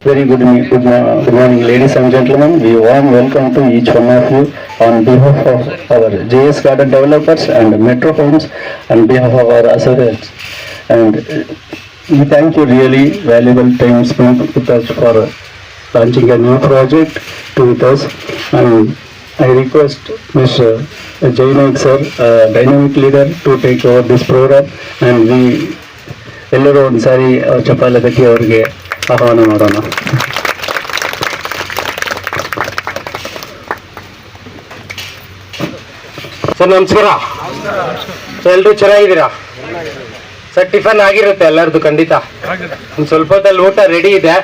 Very good morning, ladies and gentlemen. We warm welcome to each one of you on behalf of our JS Garden developers and Metro Homes, on behalf of our associates. And we thank you really valuable time spent with us for launching a new project to with us. And I request Mr. Jaynaik sir, dynamic leader, to take over this program. And we ಎಲ್ಲರೂ ಒಂದ್ಸಾರಿ ಚಪ್ಪಾಳೆ ತಟ್ಟಿ ಅವರಿಗೆ ಆಹ್ವಾನ ಮಾಡೋಣ. Sir ನಮಸ್ಕಾರ. ಎಲ್ಲರೂ ಚೆನ್ನಾಗಿದ್ದೀರಾ ಸರ್? ಟಿಫನ್ ಆಗಿರುತ್ತೆ ಎಲ್ಲರದು ಖಂಡಿತ. ಒಂದು ಸ್ವಲ್ಪ ಹೊತ್ತಲ್ಲಿ ಊಟ ರೆಡಿ ಇದೆ.